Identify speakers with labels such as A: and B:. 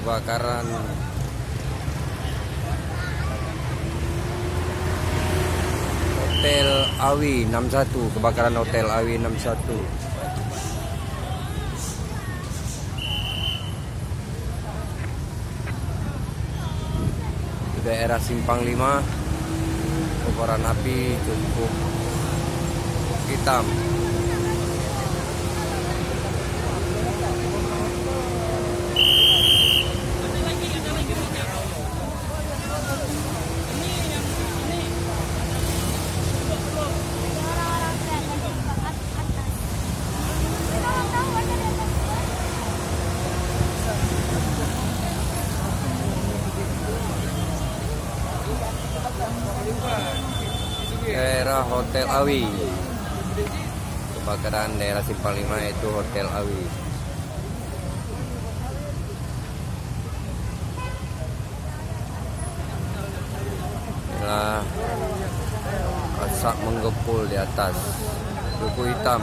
A: kebakaran Hotel Awi 61, kebakaran Hotel Awi 61. Di daerah Simpang 5, kobaran api cukup hitam. Daerah Hotel Awi, kebakaran daerah Simpang 5 yaitu Hotel Awi. Inilah asap menggepul di atas, kuku hitam.